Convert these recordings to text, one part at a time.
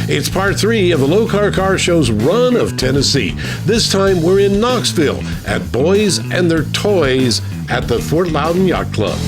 It's part 3 of the Lokar Car Show's run of Tennessee. This time we're in Knoxville at Boys and Their Toys at the Fort Loudon Yacht Club.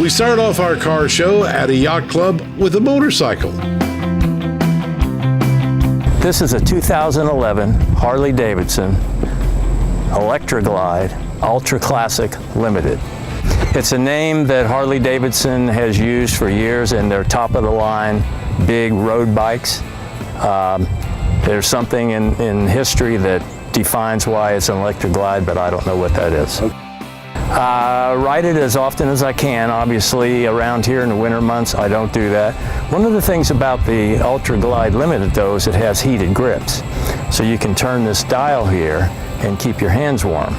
We start off our car show at a yacht club with a motorcycle. This is a 2011 Harley-Davidson Electra-Glide Ultra Classic Limited. It's a name that Harley-Davidson has used for years in their top-of-the-line big road bikes. There's something in history that defines why it's an Electra-Glide, but I don't know what that is. Ride it as often as I can. Obviously, around here in the winter months, I don't do that. One of the things about the Ultra Glide Limited, though, is it has heated grips. So you can turn this dial here and keep your hands warm.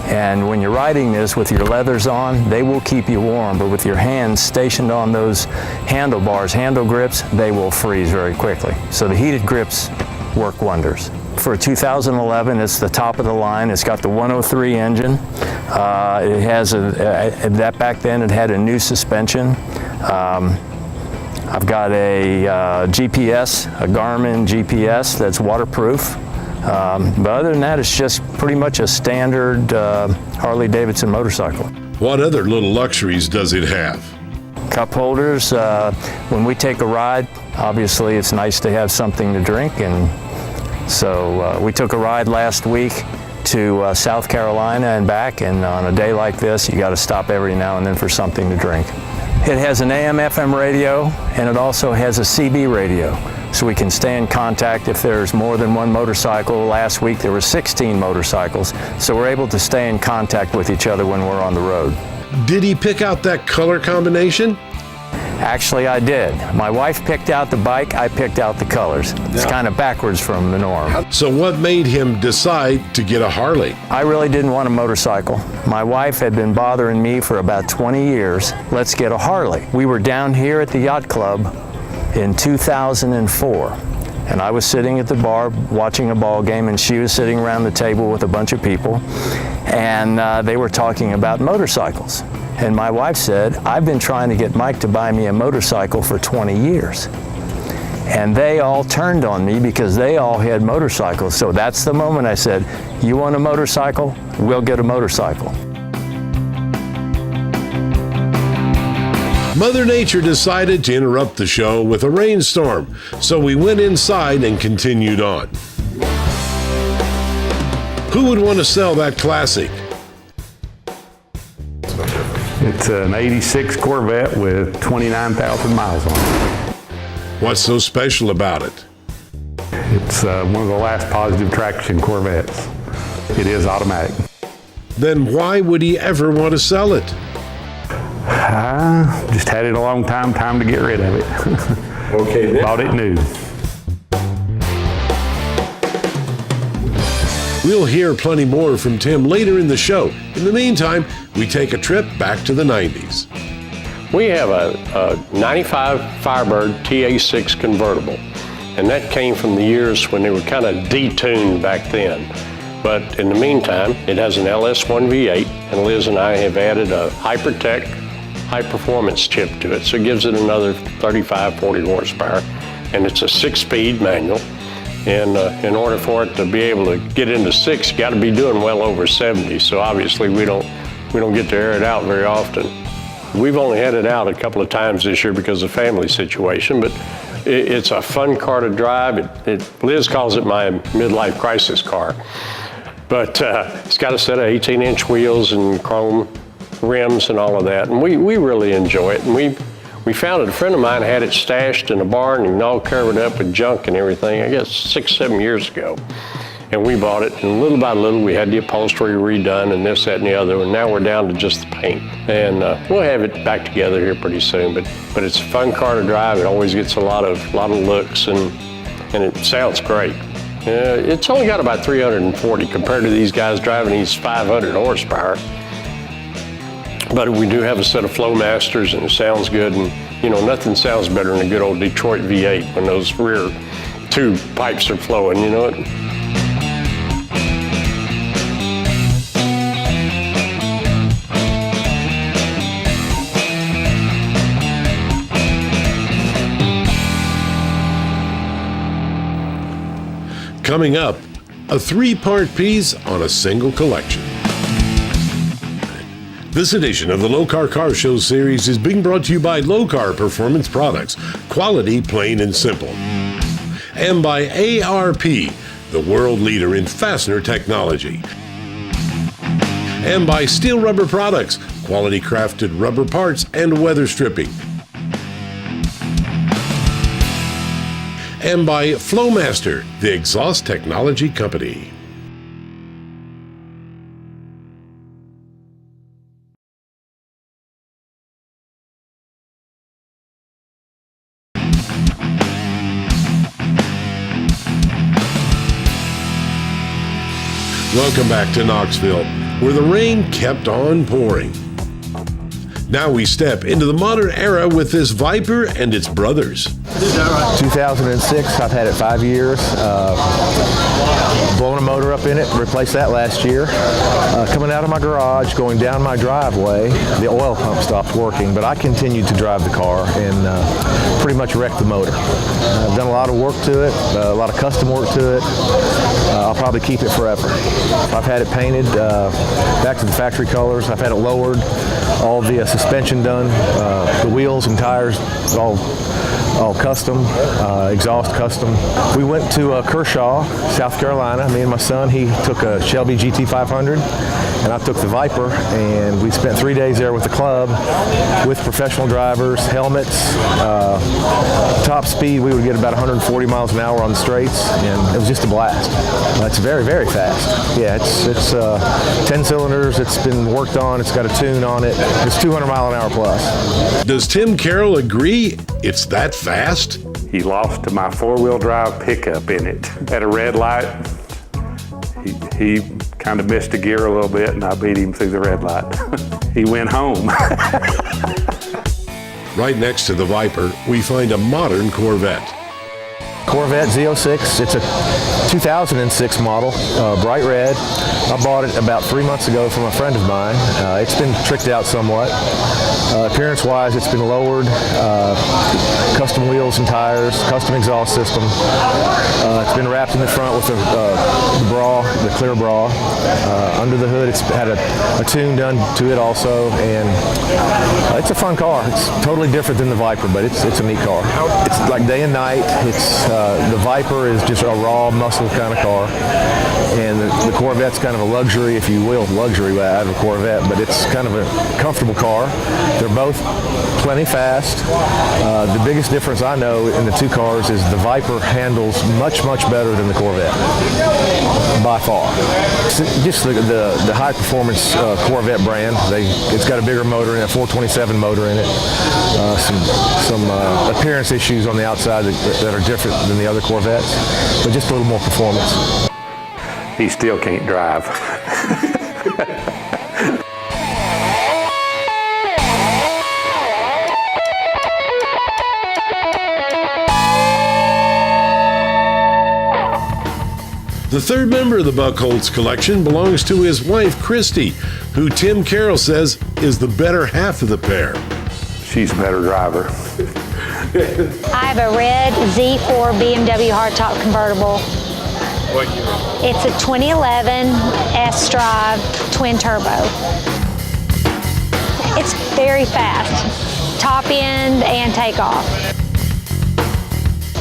And when you're riding this with your leathers on, they will keep you warm, but with your hands stationed on those handlebars, handle grips, they will freeze very quickly. So the heated grips work wonders. For 2011, it's the top of the line. It's got the 103 engine. It has that back then it had a new suspension. I've got a GPS, a Garmin GPS that's waterproof. But other than that, it's just pretty much a standard Harley-Davidson motorcycle. What other little luxuries does it have? Cup holders. When we take a ride, obviously it's nice to have something to drink, and so we took a ride last week to South Carolina and back, and on a day like this, you got to stop every now and then for something to drink. It has an AM/FM radio, and it also has a CB radio, so we can stay in contact if there's more than one motorcycle. Last week there were 16 motorcycles, so we're able to stay in contact with each other when we're on the road. Did he pick out that color combination? Actually, I did. My wife picked out the bike, I picked out the colors. It's kind of backwards from the norm. So what made him decide to get a Harley? I really didn't want a motorcycle. My wife had been bothering me for about 20 years. Let's get a Harley. We were down here at the yacht club in 2004. And I was sitting at the bar watching a ball game, and she was sitting around the table with a bunch of people, and they were talking about motorcycles. And my wife said, I've been trying to get Mike to buy me a motorcycle for 20 years. And they all turned on me because they all had motorcycles. So that's the moment I said, you want a motorcycle? We'll get a motorcycle. Mother Nature decided to interrupt the show with a rainstorm, so we went inside and continued on. Who would want to sell that classic? It's an 86 Corvette with 29,000 miles on it. What's so special about it? It's one of the last positive traction Corvettes. It is automatic. Then why would he ever want to sell it? I just had it a long time to get rid of it. Okay, then. Bought it new. We'll hear plenty more from Tim later in the show. In the meantime, we take a trip back to the 90s. We have a 95 Firebird TA6 convertible, and that came from the years when they were kind of detuned back then. But in the meantime, it has an LS1 V8, and Liz and I have added a Hypertech high-performance chip to it, so it gives it another 35, 40 horsepower, and it's a 6-speed manual. And in order for it to be able to get into 6, you got to be doing well over 70. So obviously we don't get to air it out very often. We've only had it out a couple of times this year because of family situation, but it's a fun car to drive. Liz calls it my midlife crisis car. But it's got a set of 18-inch wheels and chrome rims and all of that, and we really enjoy it. And we found it, a friend of mine had it stashed in a barn and all covered up with junk and everything, I guess 6, 7 years ago. And we bought it, and little by little we had the upholstery redone and this, that, and the other, and now we're down to just the paint. And we'll have it back together here pretty soon, but it's a fun car to drive. It always gets a lot of looks, and it sounds great. It's only got about 340 compared to these guys driving these 500 horsepower. But we do have a set of Flowmasters, and it sounds good, and you know, nothing sounds better than a good old Detroit V8 when those rear two pipes are flowing, you know it? Coming up, a three-part piece on a single collection. This edition of the Lokar Car Show series is being brought to you by Lokar Performance Products, quality, plain and simple. And by ARP, the world leader in fastener technology. And by Steel Rubber Products, quality crafted rubber parts and weather stripping. And by Flowmaster, the exhaust technology company. Welcome back to Knoxville, where the rain kept on pouring. Now we step into the modern era with this Viper and its brothers. 2006, I've had it 5 years. Blown a motor up in it, replaced that last year. Coming out of my garage, going down my driveway, the oil pump stopped working, but I continued to drive the car and pretty much wrecked the motor. I've done a lot of work to it, a lot of custom work to it. I'll probably keep it forever. I've had it painted back to the factory colors. I've had it lowered, all the suspension done, the wheels and tires all custom, exhaust custom. We went to Kershaw, South Carolina. Me and my son, he took a Shelby GT500 and I took the Viper, and we spent 3 days there with the club with professional drivers, helmets, top speed. We would get about 140 miles an hour on the straights, and it was just a blast. It's very, very fast. Yeah, it's 10 cylinders. It's been worked on. It's got a tune on it. It's 200 mile an hour plus. Does Tim Carroll agree it's that fast? He lost to my four-wheel drive pickup in it at a red light. He kind of missed a gear a little bit, and I beat him through the red light. He went home. Right next to the Viper, we find a modern Corvette. Corvette Z06, it's a 2006 model, bright red. I bought it about 3 months ago from a friend of mine. It's been tricked out somewhat. Appearance-wise, it's been lowered, custom wheels and tires, custom exhaust system. It's been wrapped in the front with the bra, the clear bra. Under the hood, it's had a tune done to it also, and it's a fun car. It's totally different than the Viper, but it's a neat car. It's like day and night. The Viper is just a raw muscle kind of car, and the Corvette's kind of a luxury, if you will, luxury out of a Corvette, but it's kind of a comfortable car. They're both plenty fast. The biggest difference I know in the two cars is the Viper handles much, much better than the Corvette, by far. Just the high performance Corvette brand, it's got a bigger motor in it, a 427 motor in it. Some appearance issues on the outside that are different than the other Corvettes, but just a little more performance. He still can't drive. The third member of the Buckholz collection belongs to his wife, Christy, who Tim Carroll says is the better half of the pair. She's a better driver. I have a red Z4 BMW hardtop convertible. What year? It's a 2011 S-Drive twin turbo. It's very fast, top end and takeoff.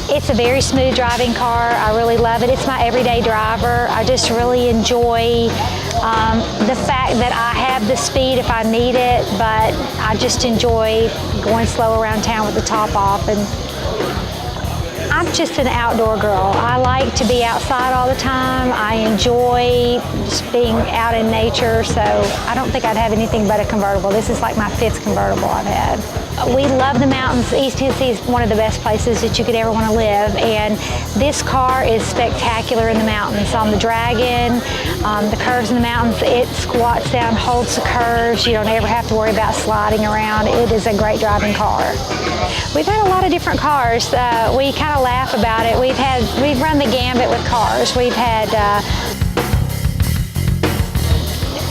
It's a very smooth driving car. I really love it. It's my everyday driver. I just really enjoy the fact that I have the speed if I need it, but I just enjoy going slow around town with the top off. And I'm just an outdoor girl. I like to be outside all the time. I enjoy just being out in nature, so I don't think I'd have anything but a convertible. This is like my 5th convertible I've had. We love the mountains. East Tennessee is one of the best places that you could ever want to live, and this car is spectacular in the mountains. On the Dragon, the curves in the mountains, it squats down, holds the curves. You don't ever have to worry about sliding around. It is a great driving car. We've had a lot of different cars. We kind of laugh about it. We've run the gambit with cars. We've had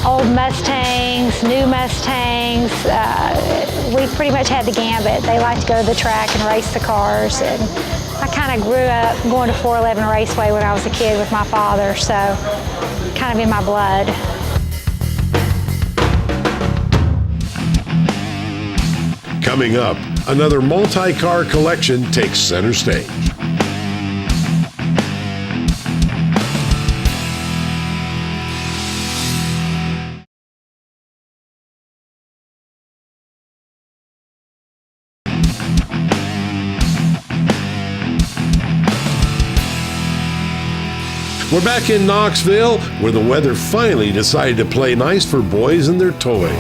old Mustangs, new Mustangs. We pretty much had the gambit. They like to go to the track and race the cars. And I kind of grew up going to 411 Raceway when I was a kid with my father, so kind of in my blood. Coming up, another multi-car collection takes center stage. We're back in Knoxville, where the weather finally decided to play nice for boys and their toys.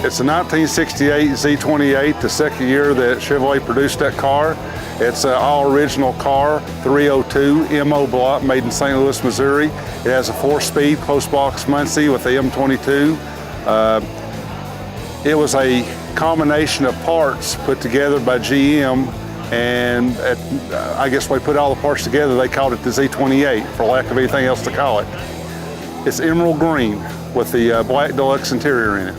It's a 1968 Z28, the second year that Chevrolet produced that car. It's an all-original car, 302 MO block, made in St. Louis, Missouri. It has a 4-speed close-box Muncie with the M22. It was a combination of parts put together by GM, and I guess when they put all the parts together, they called it the Z28, for lack of anything else to call it. It's emerald green with the black deluxe interior in it.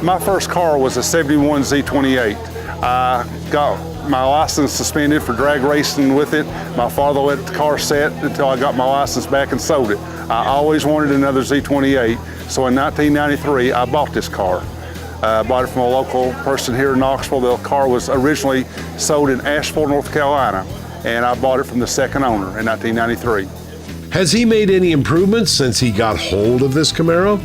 My first car was a 71 Z28. I got my license suspended for drag racing with it. My father let the car sit until I got my license back and sold it. I always wanted another Z28, so in 1993, I bought this car. I bought it from a local person here in Knoxville. The car was originally sold in Asheville, North Carolina, and I bought it from the second owner in 1993. Has he made any improvements since he got hold of this Camaro?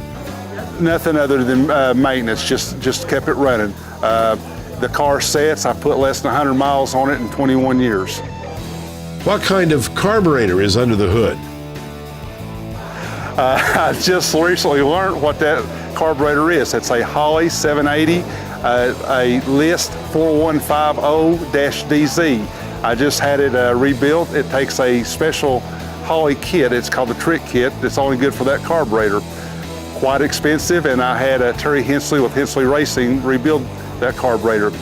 Nothing other than maintenance, just kept it running. The car sets, I put less than 100 miles on it in 21 years. What kind of carburetor is under the hood? I just recently learned what that carburetor is. It's a Holley 780, a List 4150-DZ. I just had it rebuilt. It takes a special Holley kit. It's called the Trick Kit. It's only good for that carburetor. Quite expensive, and I had Terry Hensley with Hensley Racing rebuild that carburetor.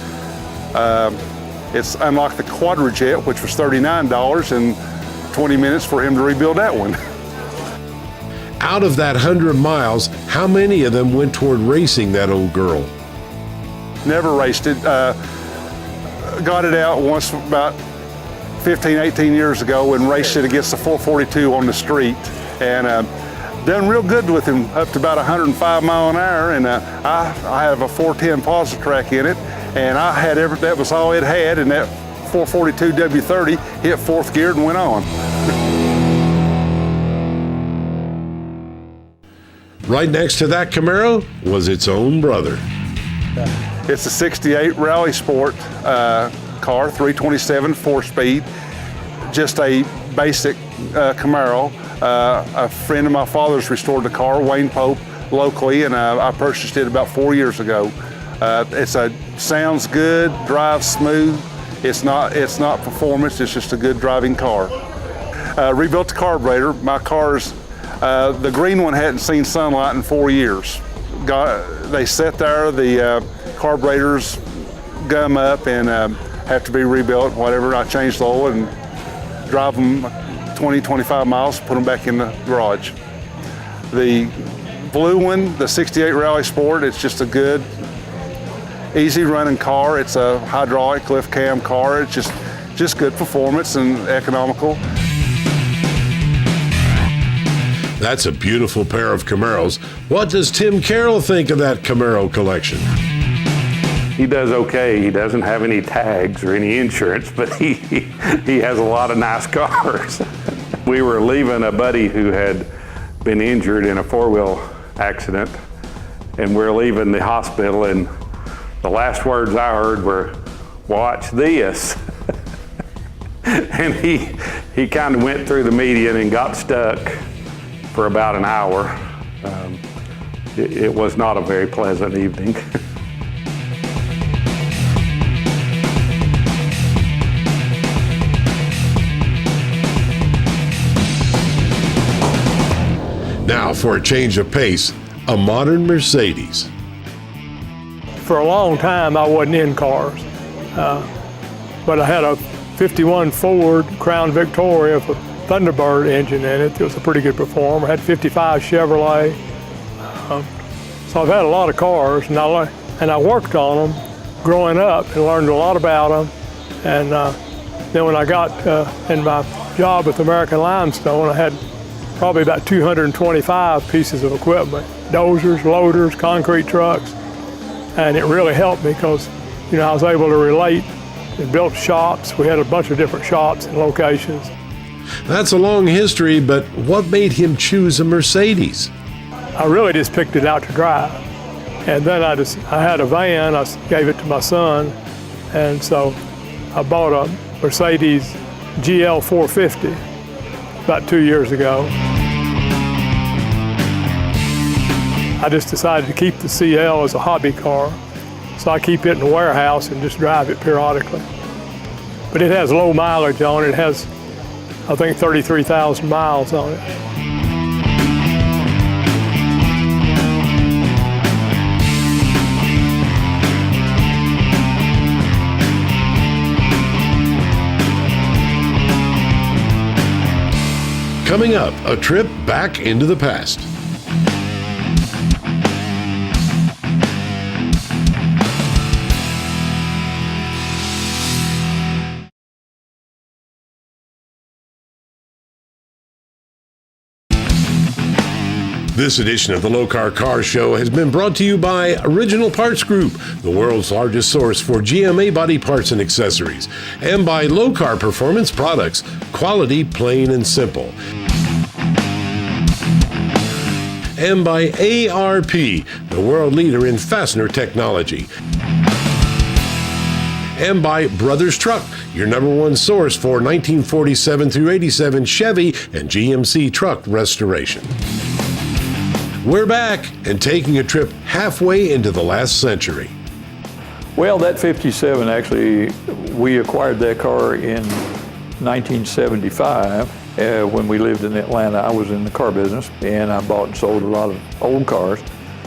It's unlike the Quadrajet, which was $39 and 20 minutes for him to rebuild that one. Out of that 100 miles, how many of them went toward racing that old girl? Never raced it. Got it out once about 15, 18 years ago and raced it against the 442 on the street. And done real good with him up to about 105 mile an hour, and I have a 410 Positrack in it, and I had that was all it had, and that 442 W30 hit 4th gear and went on. Right next to that Camaro was its own brother. It's a 68 Rally Sport car, 327 4-speed, just a basic Camaro. A friend of my father's restored the car, Wayne Pope, locally, and I purchased it about 4 years ago. Sounds good, drives smooth. It's not performance, it's just a good driving car. Rebuilt the carburetor. My car's, the green one hadn't seen sunlight in 4 years. They sat there, the carburetors gum up and have to be rebuilt, whatever. I changed the oil and drive them 20, 25 miles, put them back in the garage. The blue one, the 68 Rally Sport, it's just a good, easy running car. It's a hydraulic lift cam car. It's just good performance and economical. That's a beautiful pair of Camaros. What does Tim Carroll think of that Camaro collection? He does okay. He doesn't have any tags or any insurance, but he has a lot of nice cars. We were leaving a buddy who had been injured in a 4-wheel accident, and we're leaving the hospital, and the last words I heard were, "Watch this." and he kind of went through the median and got stuck for about an hour. It was not a very pleasant evening. Now, for a change of pace, a modern Mercedes. For a long time, I wasn't in cars, but I had a 51 Ford Crown Victoria with a Thunderbird engine in it. It was a pretty good performer. I had 55 Chevrolet. So I've had a lot of cars, and I worked on them growing up and learned a lot about them. And then when I got in my job with American Limestone, I had probably about 225 pieces of equipment, dozers, loaders, concrete trucks. And it really helped me because, I was able to relate and built shops. We had a bunch of different shops and locations. That's a long history, but what made him choose a Mercedes? I really just picked it out to drive. And then I had a van, I gave it to my son. And so I bought a Mercedes GL 450 about 2 years ago. I just decided to keep the CL as a hobby car. So I keep it in the warehouse and just drive it periodically. But it has low mileage on it. It has, I think, 33,000 miles on it. Coming up, a trip back into the past. This edition of the Lokar Car Show has been brought to you by Original Parts Group, the world's largest source for GMA body parts and accessories, and by Lokar Performance Products, quality, plain and simple. And by ARP, the world leader in fastener technology. And by Brothers Truck, your #1 source for 1947 through 87 Chevy and GMC truck restoration. We're back and taking a trip halfway into the last century. Well, that 57, actually, we acquired that car in 1975 when we lived in Atlanta. I was in the car business, and I bought and sold a lot of old cars.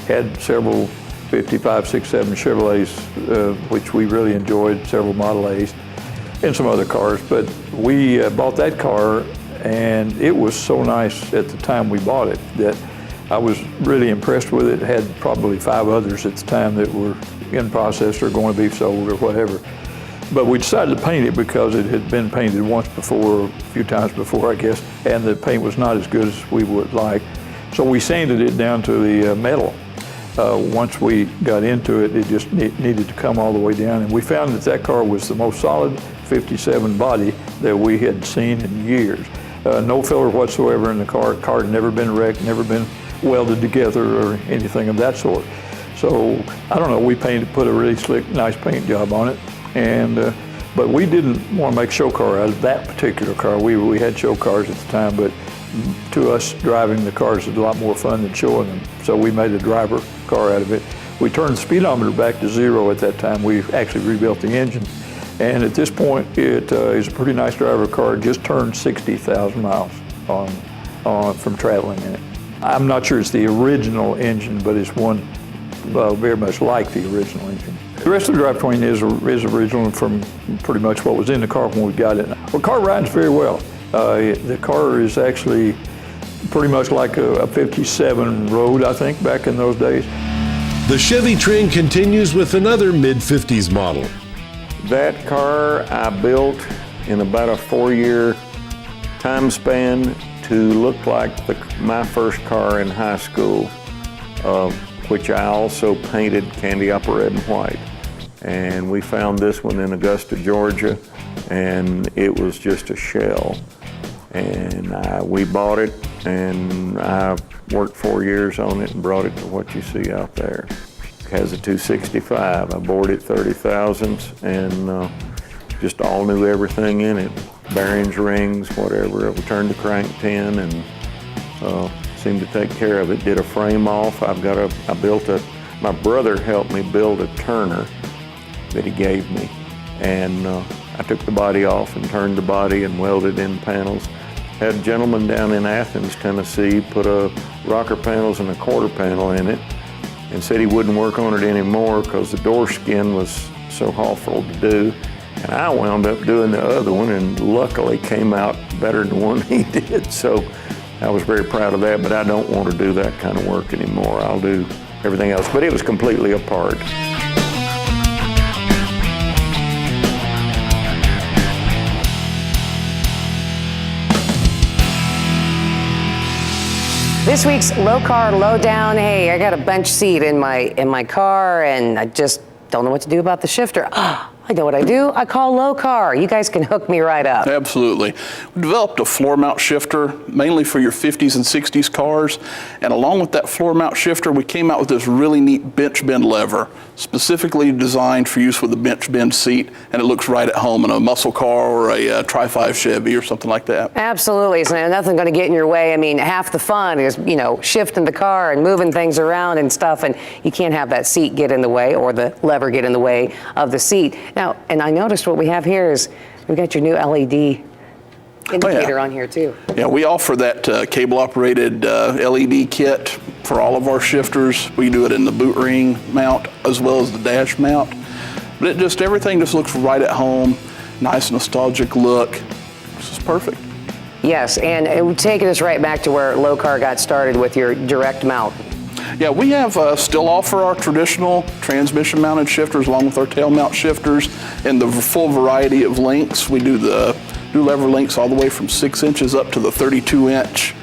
Had several 55, 67 Chevrolets, which we really enjoyed, several Model A's, and some other cars. But we bought that car, and it was so nice at the time we bought it that I was really impressed with it. Had probably 5 others at the time that were in process or going to be sold or whatever. But we decided to paint it because it had been painted once before, a few times before, I guess, and the paint was not as good as we would like. So we sanded it down to the metal. Once we got into it, it just needed to come all the way down. And we found that that car was the most solid 57 body that we had seen in years. No filler whatsoever in the car. The car had never been wrecked, never been welded together or anything of that sort. So I don't know, we put a really slick, nice paint job on it, and but we didn't want to make a show car out of that particular car. We had show cars at the time, but to us, driving the cars is a lot more fun than showing them. So we made a driver car out of it. We turned the speedometer back to 0 at that time. We actually rebuilt the engine, and at this point, it is a pretty nice driver car. It just turned 60,000 miles from traveling in it. I'm not sure it's the original engine, but it's one very much like the original engine. The rest of the drivetrain is original from pretty much what was in the car when we got it. Well, the car rides very well. The car is actually pretty much like a 57 Road, I think, back in those days. The Chevy trend continues with another mid-50s model. That car I built in about a 4-year time span to look like my first car in high school, which I also painted candy apple red and white. And we found this one in Augusta, Georgia, and it was just a shell. And we bought it, and I worked 4 years on it and brought it to what you see out there. It has a 265. I bored it 30,000s and just all knew everything in it. bearings, rings, whatever. We turned the crank 10 and seemed to take care of it. Did a frame off. My brother helped me build a turner that he gave me. And I took the body off and turned the body and welded in panels. Had a gentleman down in Athens, Tennessee, put a rocker panels and a quarter panel in it and said he wouldn't work on it anymore because the door skin was so awful to do. And I wound up doing the other one and luckily came out better than the one he did. So I was very proud of that, but I don't want to do that kind of work anymore. I'll do everything else, but it was completely apart. This week's Lokar Lowdown. Hey, I got a bench seat in my car, and I just don't know what to do about the shifter. I know what I do. I call Lokar. You guys can hook me right up. Absolutely. We developed a floor mount shifter mainly for your 50s and 60s cars. And along with that floor mount shifter, we came out with this really neat bench bend lever, specifically designed for use with a bench bend seat. And it looks right at home in a muscle car or a Tri-5 Chevy or something like that. Absolutely. So nothing going to get in your way. I mean, half the fun is, shifting the car and moving things around and stuff. And you can't have that seat get in the way or the lever get in the way of the seat. Now, and I noticed what we have here is we've got your new LED indicator on here too. Yeah, we offer that cable-operated LED kit for all of our shifters. We do it in the boot ring mount as well as the dash mount. But everything just looks right at home, nice nostalgic look. This is perfect. Yes, and it would take us right back to where Lokar got started with your direct mount. Yeah, we have still offer our traditional transmission mounted shifters along with our tail mount shifters in the full variety of lengths. We do the lever lengths all the way from 6 inches up to the 32-inch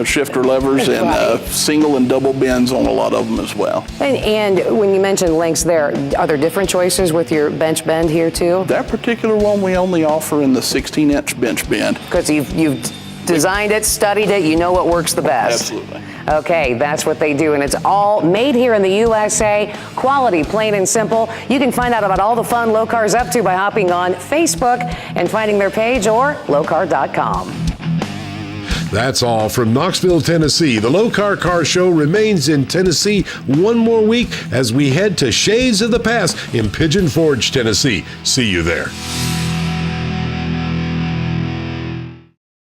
shifter levers, and single and double bends on a lot of them as well. And when you mentioned lengths there, are there different choices with your bench bend here too? That particular one we only offer in the 16-inch bench bend. Because you've designed it, studied it, you know what works the best. Absolutely. Okay, that's what they do, and it's all made here in the USA. Quality, plain and simple. You can find out about all the fun Lokar's up to by hopping on Facebook and finding their page or lokar.com. That's all from Knoxville, Tennessee. The Lokar Car Show remains in Tennessee one more week as we head to Shades of the Past in Pigeon Forge, Tennessee. See you there.